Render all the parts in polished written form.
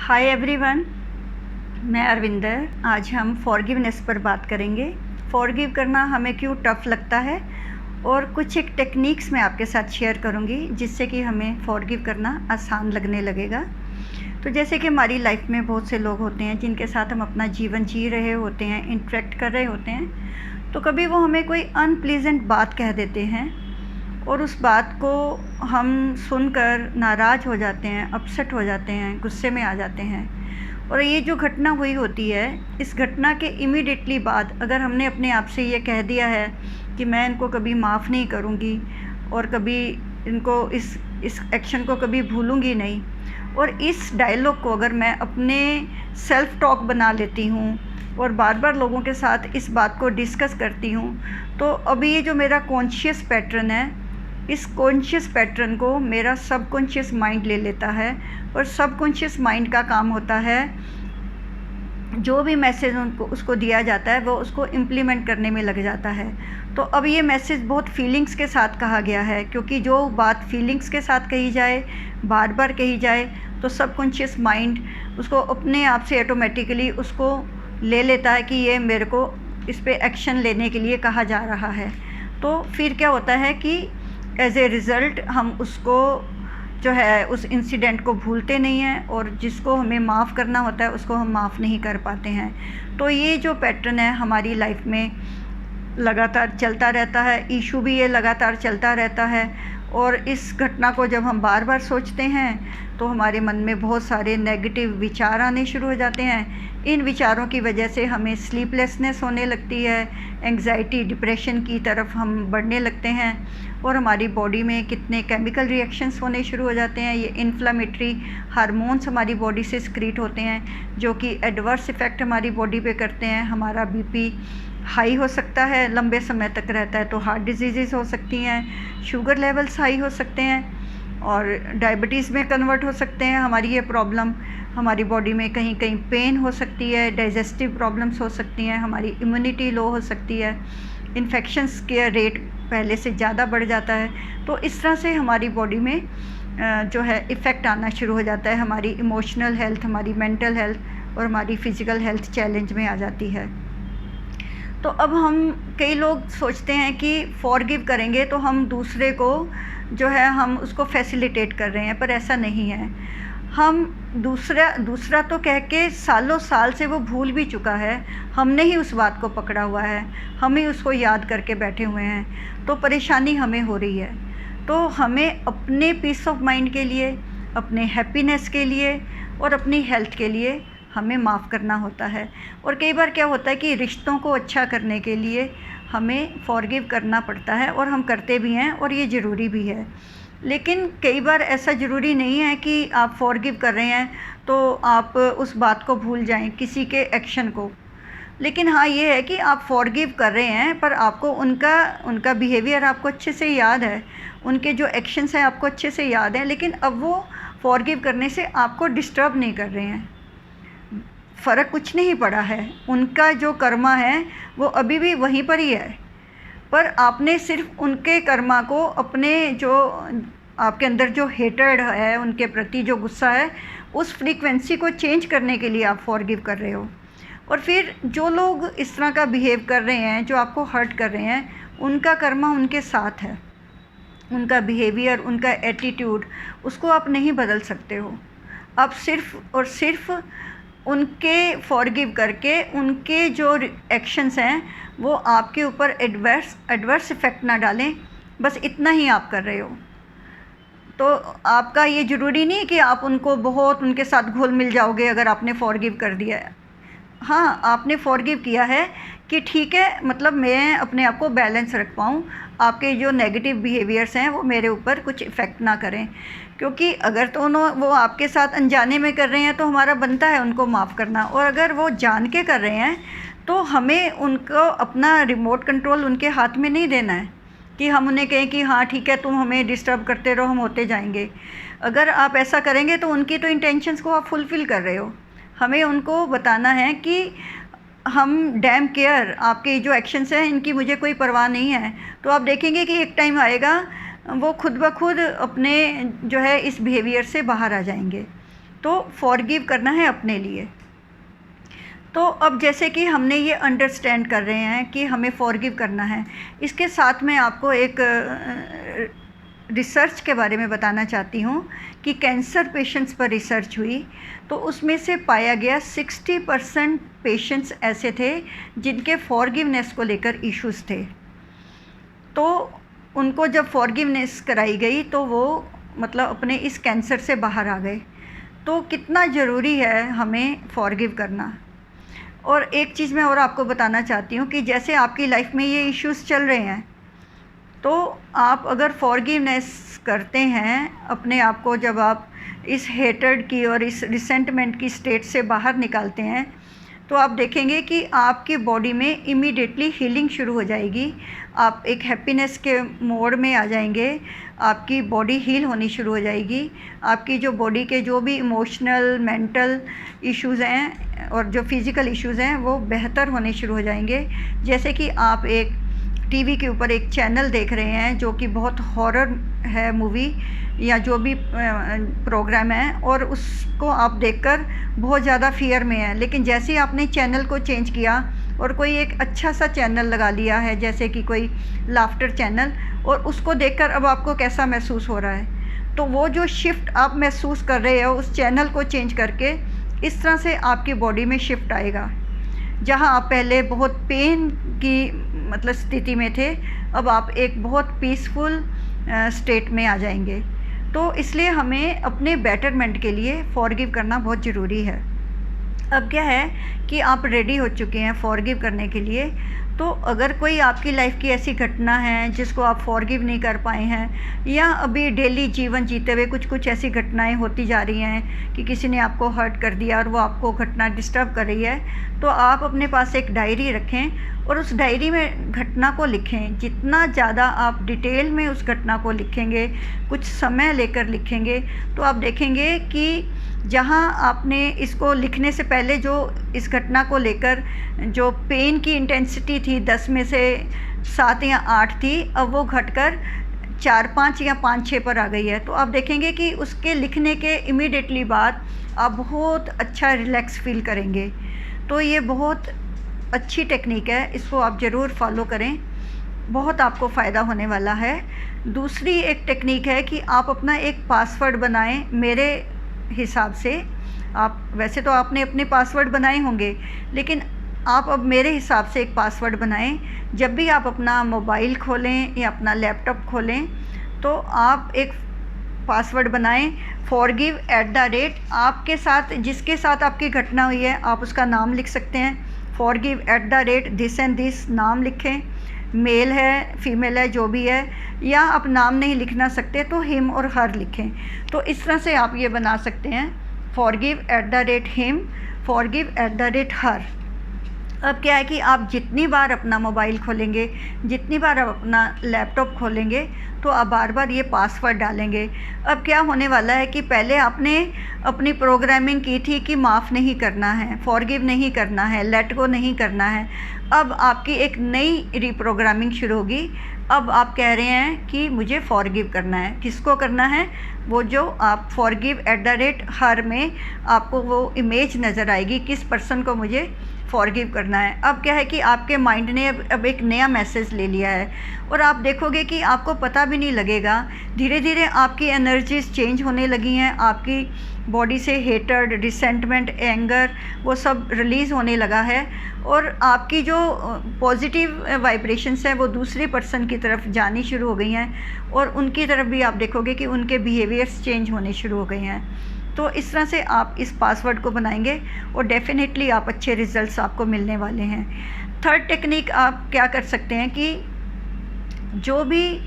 Hi everyone, मैं अरविंदर। आज हम फॉरगिवनेस पर बात करेंगे। फॉरगिव करना हमें क्यों टफ़ लगता है और कुछ एक टेक्निक्स मैं आपके साथ शेयर करूंगी जिससे कि हमें फॉरगिव करना आसान लगने लगेगा। तो जैसे कि हमारी लाइफ में बहुत से लोग होते हैं जिनके साथ हम अपना जीवन जी रहे होते हैं, इंटरेक्ट कर रहे होते हैं, तो कभी वो हमें कोई अनप्लीजेंट बात कह देते हैं और उस बात को हम सुनकर नाराज़ हो जाते हैं, अपसेट हो जाते हैं, गुस्से में आ जाते हैं। और ये जो घटना हुई होती है, इस घटना के इमीडिएटली बाद अगर हमने अपने आप से ये कह दिया है कि मैं इनको कभी माफ़ नहीं करूँगी और कभी इनको इस एक्शन को कभी भूलूँगी नहीं, और इस डायलॉग को अगर मैं अपने सेल्फ टॉक बना लेती हूँ और बार बार लोगों के साथ इस बात को डिस्कस करती हूँ, तो अभी ये जो मेरा कॉन्शियस पैटर्न है, इस कॉन्शियस पैटर्न को मेरा सबकॉन्शियस माइंड ले लेता है। और सबकॉन्शियस माइंड का काम होता है, जो भी मैसेज उसको दिया जाता है वो उसको इम्प्लीमेंट करने में लग जाता है। तो अब ये मैसेज बहुत फीलिंग्स के साथ कहा गया है, क्योंकि जो बात फीलिंग्स के साथ कही जाए, बार बार कही जाए, तो सबकॉन्शियस माइंड उसको अपने आप से ऑटोमेटिकली उसको ले लेता है कि ये मेरे को इस पे एक्शन लेने के लिए कहा जा रहा है। तो फिर क्या होता है कि एज ए रिज़ल्ट हम उसको जो है उस इंसिडेंट को भूलते नहीं हैं, और जिसको हमें माफ़ करना होता है उसको हम माफ़ नहीं कर पाते हैं। तो ये जो पैटर्न है हमारी लाइफ में लगातार चलता रहता है, इशू भी ये लगातार चलता रहता है। और इस घटना को जब हम बार बार सोचते हैं तो हमारे मन में बहुत सारे नेगेटिव विचार आने शुरू हो जाते हैं। इन विचारों की वजह से हमें स्लीपलेसनेस होने लगती है, एंग्जाइटी, डिप्रेशन की तरफ हम बढ़ने लगते हैं, और हमारी बॉडी में कितने केमिकल रिएक्शंस होने शुरू हो जाते हैं। ये इन्फ्लामेटरी हार्मोन्स हमारी बॉडी से स्क्रीट होते हैं जो कि एडवर्स इफ़ेक्ट हमारी बॉडी पे करते हैं। हमारा बीपी हाई हो सकता है, लंबे समय तक रहता है, तो हार्ट डिजीज़ हो सकती हैं, शुगर लेवल्स हाई हो सकते हैं और डायबिटीज़ में कन्वर्ट हो सकते हैं। हमारी ये प्रॉब्लम, हमारी बॉडी में कहीं कहीं पेन हो सकती है, डाइजेस्टिव प्रॉब्लम्स हो सकती हैं, हमारी इम्यूनिटी लो हो सकती है, इन्फेक्शंस के रेट पहले से ज़्यादा बढ़ जाता है। तो इस तरह से हमारी बॉडी में जो है इफ़ेक्ट आना शुरू हो जाता है। हमारी इमोशनल हेल्थ, हमारी मेंटल हेल्थ और हमारी फ़िज़िकल हेल्थ चैलेंज में आ जाती है। तो अब हम, कई लोग सोचते हैं कि फॉरगिव करेंगे तो हम दूसरे को जो है हम उसको फैसिलिटेट कर रहे हैं, पर ऐसा नहीं है। हम दूसरा तो कह के सालों साल से वो भूल भी चुका है, हमने ही उस बात को पकड़ा हुआ है, हम ही उसको याद करके बैठे हुए हैं, तो परेशानी हमें हो रही है। तो हमें अपने पीस ऑफ माइंड के लिए, अपने हैप्पीनेस के लिए और अपनी हेल्थ के लिए हमें माफ़ करना होता है। और कई बार क्या होता है कि रिश्तों को अच्छा करने के लिए हमें फॉरगिव करना पड़ता है, और हम करते भी हैं और ये ज़रूरी भी है। लेकिन कई बार ऐसा ज़रूरी नहीं है कि आप फॉरगिव कर रहे हैं तो आप उस बात को भूल जाएं, किसी के एक्शन को। लेकिन हाँ, ये है कि आप फॉरगिव कर रहे हैं पर आपको उनका बिहेवियर आपको अच्छे से याद है, उनके जो एक्शंस हैं आपको अच्छे से याद हैं, लेकिन अब वो फॉरगिव करने से आपको डिस्टर्ब नहीं कर रहे हैं। फ़र्क कुछ नहीं पड़ा है, उनका जो कर्मा है वो अभी भी वहीं पर ही है, पर आपने सिर्फ उनके कर्मा को, अपने जो आपके अंदर जो हेटर्ड है उनके प्रति, जो गुस्सा है, उस फ्रीक्वेंसी को चेंज करने के लिए आप फॉरगिव कर रहे हो। और फिर जो लोग इस तरह का बिहेव कर रहे हैं, जो आपको हर्ट कर रहे हैं, उनका कर्मा उनके साथ है, उनका बिहेवियर, उनका एटीट्यूड, उसको आप नहीं बदल सकते हो। आप सिर्फ और सिर्फ उनके फॉरगिव करके उनके जो एक्शंस हैं वो आपके ऊपर एडवर्स इफ़ेक्ट ना डालें, बस इतना ही आप कर रहे हो। तो आपका ये ज़रूरी नहीं कि आप उनको बहुत उनके साथ घुल मिल जाओगे अगर आपने फॉरगिव कर दिया है। हाँ, आपने फॉरगिव किया है कि ठीक है, मतलब मैं अपने आप को बैलेंस रख पाऊँ, आपके जो नेगेटिव बिहेवियर्स हैं वो मेरे ऊपर कुछ इफ़ेक्ट ना करें। क्योंकि अगर तो वो आपके साथ अनजाने में कर रहे हैं तो हमारा बनता है उनको माफ़ करना, और अगर वो जान के कर रहे हैं तो हमें उनको अपना रिमोट कंट्रोल उनके हाथ में नहीं देना है कि हम उन्हें कहें कि हाँ ठीक है, तुम हमें डिस्टर्ब करते रहो, हम होते जाएंगे। अगर आप ऐसा करेंगे तो उनकी तो इंटेंशंस को आप फुलफ़िल कर रहे हो। हमें उनको बताना है कि हम डैम केयर, आपके जो एक्शंस हैं इनकी मुझे कोई परवाह नहीं है। तो आप देखेंगे कि एक टाइम आएगा वो खुद ब खुद अपने जो है इस बिहेवियर से बाहर आ जाएंगे। तो फॉरगिव करना है अपने लिए। तो अब जैसे कि हमने ये अंडरस्टैंड कर रहे हैं कि हमें फॉरगिव करना है, इसके साथ मैं आपको एक रिसर्च के बारे में बताना चाहती हूँ कि कैंसर पेशेंट्स पर रिसर्च हुई, तो उसमें से पाया गया 60% पेशेंट्स ऐसे थे जिनके फॉरगिवनेस को लेकर इश्यूज़ थे। तो उनको जब फॉरगिवनेस कराई गई तो वो मतलब अपने इस कैंसर से बाहर आ गए। तो कितना ज़रूरी है हमें फॉरगिव करना। और एक चीज़ मैं और आपको बताना चाहती हूँ कि जैसे आपकी लाइफ में ये इश्यूज़ चल रहे हैं, तो आप अगर फॉरगिवनेस करते हैं अपने आप को, जब आप इस हेटर्ड की और इस रिसेंटमेंट की स्टेट से बाहर निकालते हैं, तो आप देखेंगे कि आपकी बॉडी में इमीडिएटली हीलिंग शुरू हो जाएगी। आप एक हैप्पीनेस के मोड में आ जाएंगे, आपकी बॉडी हील होनी शुरू हो जाएगी। आपकी जो बॉडी के जो भी इमोशनल, मेंटल इश्यूज़ हैं और जो फिज़िकल इश्यूज़ हैं वो बेहतर होने शुरू हो जाएंगे। जैसे कि आप एक टीवी के ऊपर एक चैनल देख रहे हैं जो कि बहुत हॉरर है मूवी या जो भी प्रोग्राम है, और उसको आप देखकर बहुत ज़्यादा फियर में है, लेकिन जैसे ही आपने चैनल को चेंज किया और कोई एक अच्छा सा चैनल लगा लिया है, जैसे कि कोई लाफ्टर चैनल, और उसको देखकर अब आपको कैसा महसूस हो रहा है। तो वो जो शिफ्ट आप महसूस कर रहे हो उस चैनल को चेंज करके, इस तरह से आपकी बॉडी में शिफ्ट आएगा। जहाँ आप पहले बहुत पेन की मतलब स्थिति में थे, अब आप एक बहुत पीसफुल स्टेट में आ जाएंगे। तो इसलिए हमें अपने बेटरमेंट के लिए फॉरगिव करना बहुत ज़रूरी है। अब क्या है कि आप रेडी हो चुके हैं फॉरगिव करने के लिए, तो अगर कोई आपकी लाइफ की ऐसी घटना है जिसको आप फॉरगिव नहीं कर पाए हैं, या अभी डेली जीवन जीते हुए कुछ ऐसी घटनाएं होती जा रही हैं कि किसी ने आपको हर्ट कर दिया और वो आपको घटना डिस्टर्ब कर रही है, तो आप अपने पास एक डायरी रखें और उस डायरी में घटना को लिखें। जितना ज़्यादा आप डिटेल में उस घटना को लिखेंगे, कुछ समय लेकर लिखेंगे, तो आप देखेंगे कि जहाँ आपने इसको लिखने से पहले जो इस घटना को लेकर जो पेन की इंटेंसिटी थी 10 में से 7 या 8 थी, अब वो घटकर 4, 5 या 5, 6 पर आ गई है। तो आप देखेंगे कि उसके लिखने के इमीडिएटली बाद आप बहुत अच्छा रिलैक्स फील करेंगे। तो ये बहुत अच्छी टेक्निक है, इसको आप ज़रूर फॉलो करें, बहुत आपको फ़ायदा होने वाला है। दूसरी एक टेक्निक है कि आप अपना एक पासवर्ड बनाएं। मेरे हिसाब से आप वैसे तो आपने अपने पासवर्ड बनाए होंगे, लेकिन आप अब मेरे हिसाब से एक पासवर्ड बनाएं। जब भी आप अपना मोबाइल खोलें या अपना लैपटॉप खोलें, तो आप एक पासवर्ड बनाएं, forgive@, आपके साथ जिसके साथ आपकी घटना हुई है आप उसका नाम लिख सकते हैं। forgive@ this and this नाम लिखें, मेल है फीमेल है जो भी है, या आप नाम नहीं लिखना सकते तो हिम और हर लिखें। तो इस तरह से आप ये बना सकते हैं, forgive@him, forgive@her। अब क्या है कि आप जितनी बार अपना मोबाइल खोलेंगे, जितनी बार आप अपना लैपटॉप खोलेंगे, तो आप बार बार ये पासवर्ड डालेंगे। अब क्या होने वाला है कि पहले आपने अपनी प्रोग्रामिंग की थी कि माफ़ नहीं करना है, फॉरगिव नहीं करना है, लेट गो नहीं करना है। अब आपकी एक नई रीप्रोग्रामिंग शुरू होगी। अब आप कह रहे हैं कि मुझे फॉरगिव करना है। किसको करना है? वो जो आप forgive@her में आपको वो इमेज नज़र आएगी, किस पर्सन को मुझे फॉरगिव करना है। अब क्या है कि आपके माइंड ने अब एक नया मैसेज ले लिया है, और आप देखोगे कि आपको पता भी नहीं लगेगा, धीरे धीरे आपकी एनर्जीज चेंज होने लगी हैं। आपकी बॉडी से हेटर्ड, रिसेंटमेंट, एंगर वो सब रिलीज़ होने लगा है, और आपकी जो पॉजिटिव वाइब्रेशंस हैं वो दूसरे पर्सन की तरफ जानी शुरू हो गई हैं, और उनकी तरफ भी आप देखोगे कि उनके बिहेवियर्स चेंज होने शुरू हो गए हैं। तो इस तरह से आप इस पासवर्ड को बनाएंगे और डेफिनेटली आप अच्छे रिजल्ट्स आपको मिलने वाले हैं। थर्ड टेक्निक आप क्या कर सकते हैं कि जो भी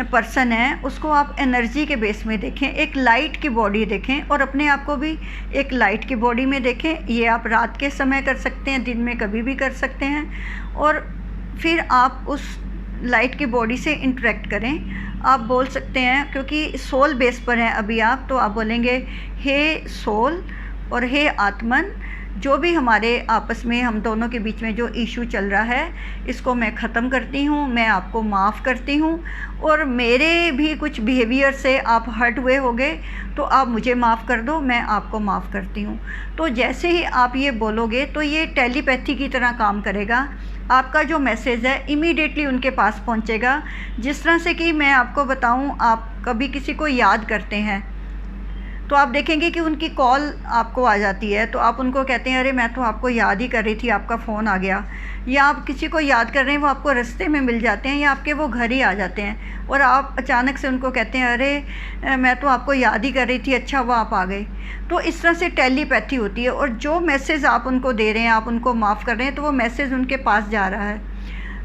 पर्सन है उसको आप एनर्जी के बेस में देखें, एक लाइट की बॉडी देखें, और अपने आप को भी एक लाइट की बॉडी में देखें। ये आप रात के समय कर सकते हैं, दिन में कभी भी कर सकते हैं, और फिर आप उस लाइट की बॉडी से इंटरेक्ट करें। आप बोल सकते हैं, क्योंकि सोल बेस पर हैं अभी आप, तो आप बोलेंगे हे सोल और हे आत्मन, जो भी हमारे आपस में हम दोनों के बीच में जो इशू चल रहा है इसको मैं ख़त्म करती हूँ, मैं आपको माफ़ करती हूँ। और मेरे भी कुछ बिहेवियर से आप हर्ट हुए होंगे तो आप मुझे माफ़ कर दो, मैं आपको माफ़ करती हूँ। तो जैसे ही आप ये बोलोगे तो ये टेलीपैथी की तरह काम करेगा। आपका जो मैसेज है इमीडिएटली उनके पास पहुँचेगा। जिस तरह से कि मैं आपको बताऊँ, आप कभी किसी को याद करते हैं तो आप देखेंगे कि उनकी कॉल आपको आ जाती है, तो आप उनको कहते हैं अरे मैं तो आपको याद ही कर रही थी, आपका फ़ोन आ गया। या आप किसी को याद कर रहे हैं, वो आपको रास्ते में मिल जाते हैं या आपके वो घर ही आ जाते हैं और आप अचानक से उनको कहते हैं अरे मैं तो आपको याद ही कर रही थी, अच्छा वो आप आ गए। तो इस तरह से टेलीपैथी होती है और जो मैसेज आप उनको दे रहे हैं, आप उनको माफ़ कर रहे हैं, तो वो मैसेज उनके पास जा रहा है।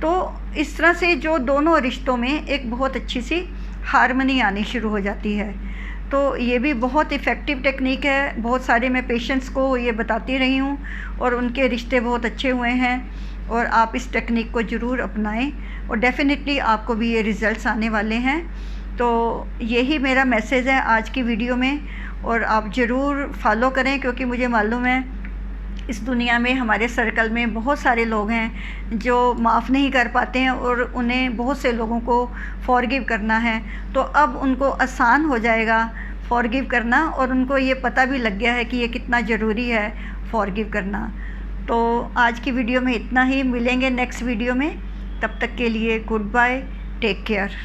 तो इस तरह से जो दोनों रिश्तों में एक बहुत अच्छी सी हार्मनी आनी शुरू हो जाती है। तो ये भी बहुत इफ़ेक्टिव टेक्निक है। बहुत सारे मैं पेशेंट्स को ये बताती रही हूँ और उनके रिश्ते बहुत अच्छे हुए हैं। और आप इस टेक्निक को ज़रूर अपनाएं और डेफ़िनेटली आपको भी ये रिज़ल्ट्स आने वाले हैं। तो यही मेरा मैसेज है आज की वीडियो में और आप ज़रूर फॉलो करें, क्योंकि मुझे मालूम है इस दुनिया में हमारे सर्कल में बहुत सारे लोग हैं जो माफ़ नहीं कर पाते हैं और उन्हें बहुत से लोगों को फॉरगिव करना है। तो अब उनको आसान हो जाएगा फॉरगिव करना और उनको ये पता भी लग गया है कि ये कितना ज़रूरी है फॉरगिव करना। तो आज की वीडियो में इतना ही, मिलेंगे नेक्स्ट वीडियो में। तब तक के लिए गुड बाय, टेक केयर।